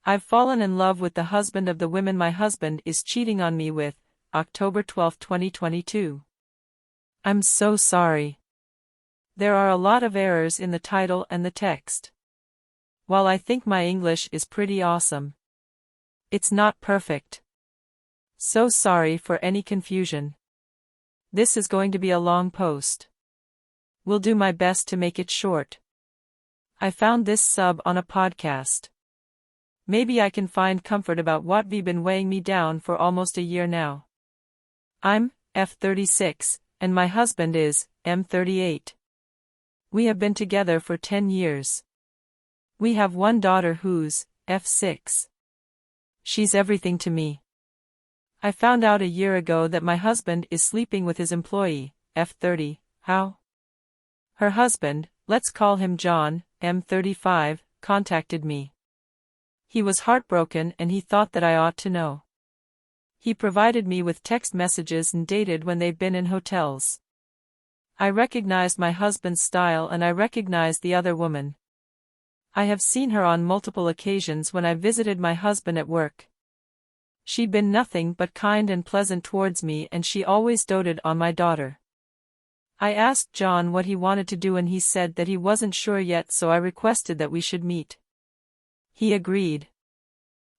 I've fallen in love with the husband of the women my husband is cheating on me with. October 12, 2022. I'm so sorry. There are a lot of errors in the title and the text. While I think my English is pretty awesome, it's not perfect. So sorry for any confusion. This is going to be a long post. Will do my best to make it short. I found this sub on a podcast. Maybe I can find comfort about what we've been weighing me down for almost a year now. I'm F36, and my husband is M38. We have been together for 10 years. We have one daughter who's F6. She's everything to me. I found out a year ago that my husband is sleeping with his employee, F30. How? Her husband, let's call him John, M35, contacted me. He was heartbroken and he thought that I ought to know. He provided me with text messages and dated when they've been in hotels. I recognized my husband's style and I recognized the other woman. I have seen her on multiple occasions when I visited my husband at work. She'd been nothing but kind and pleasant towards me and she always doted on my daughter. I asked John what he wanted to do and he said that he wasn't sure yet, so I requested that we should meet. He agreed.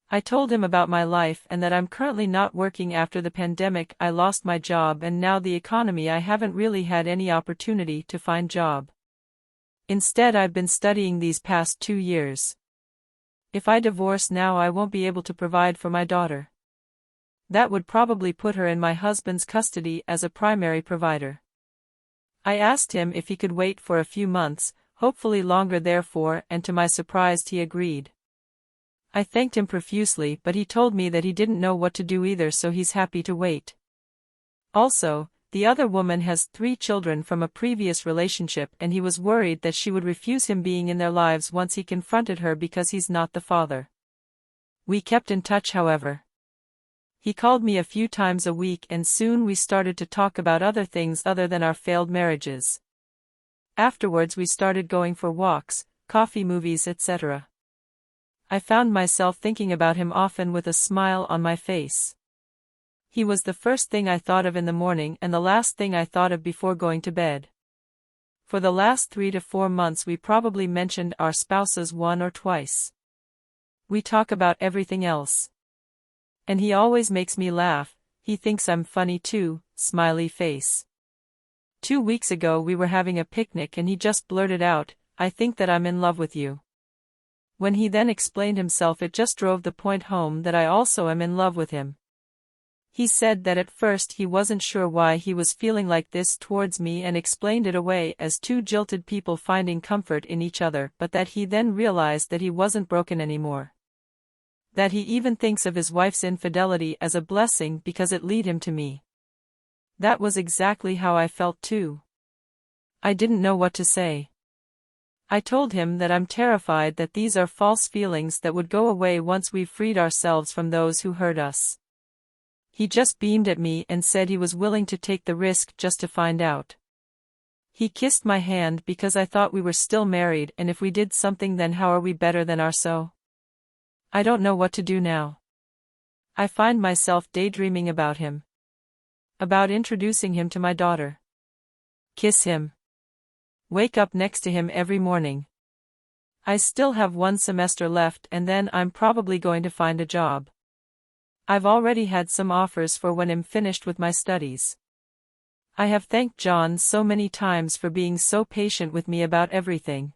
I told him about my life and that I'm currently not working after the pandemic. I lost my job and now the economy I haven't really had any opportunity to find job. Instead I've been studying these past 2 years. If I divorce now I won't be able to provide for my daughter. That would probably put her in my husband's custody as a primary provider. I asked him if he could wait for a few months, hopefully longer therefore, and to my surprise he agreed. I thanked him profusely but he told me that he didn't know what to do either, so he's happy to wait. Also, the other woman has 3 children from a previous relationship and he was worried that she would refuse him being in their lives once he confronted her because he's not the father. We kept in touch however. He called me a few times a week and soon we started to talk about other things other than our failed marriages. Afterwards we started going for walks, coffee, movies, etc. I found myself thinking about him often with a smile on my face. He was the first thing I thought of in the morning and the last thing I thought of before going to bed. For the last 3 to 4 months we probably mentioned our spouses 1 or twice. We talk about everything else. And he always makes me laugh. He thinks I'm funny too, smiley face. 2 weeks ago we were having a picnic and he just blurted out, "I think that I'm in love with you." When he then explained himself it just drove the point home that I also am in love with him. He said that at first he wasn't sure why he was feeling like this towards me and explained it away as 2 jilted people finding comfort in each other, but that he then realized that he wasn't broken anymore. That he even thinks of his wife's infidelity as a blessing because it led him to me. That was exactly how I felt too. I didn't know what to say. I told him that I'm terrified that these are false feelings that would go away once we've freed ourselves from those who hurt us. He just beamed at me and said he was willing to take the risk just to find out. He kissed my hand because I thought we were still married, and if we did something then how are we better than our so? I don't know what to do now. I find myself daydreaming about him. About introducing him to my daughter. Kiss him. Wake up next to him every morning. I still have 1 semester left and then I'm probably going to find a job. I've already had some offers for when I'm finished with my studies. I have thanked John so many times for being so patient with me about everything.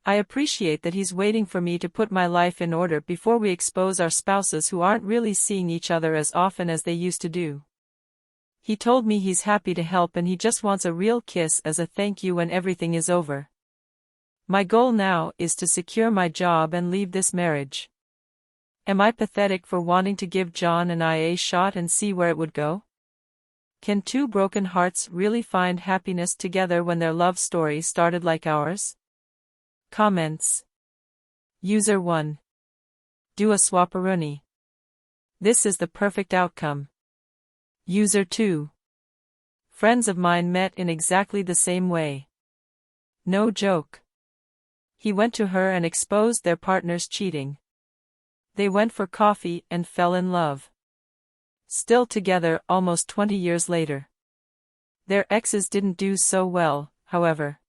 I appreciate that he's waiting for me to put my life in order before we expose our spouses who aren't really seeing each other as often as they used to do. He told me he's happy to help and he just wants a real kiss as a thank you when everything is over. My goal now is to secure my job and leave this marriage. Am I pathetic for wanting to give John and I a shot and see where it would go? Can 2 broken hearts really find happiness together when their love story started like ours? Comments. User 1. Do a swapperoonie. This is the perfect outcome. User 2. Friends of mine met in exactly the same way. No joke. He went to her and exposed their partner's cheating. They went for coffee and fell in love. Still together almost 20 years later. Their exes didn't do so well, however.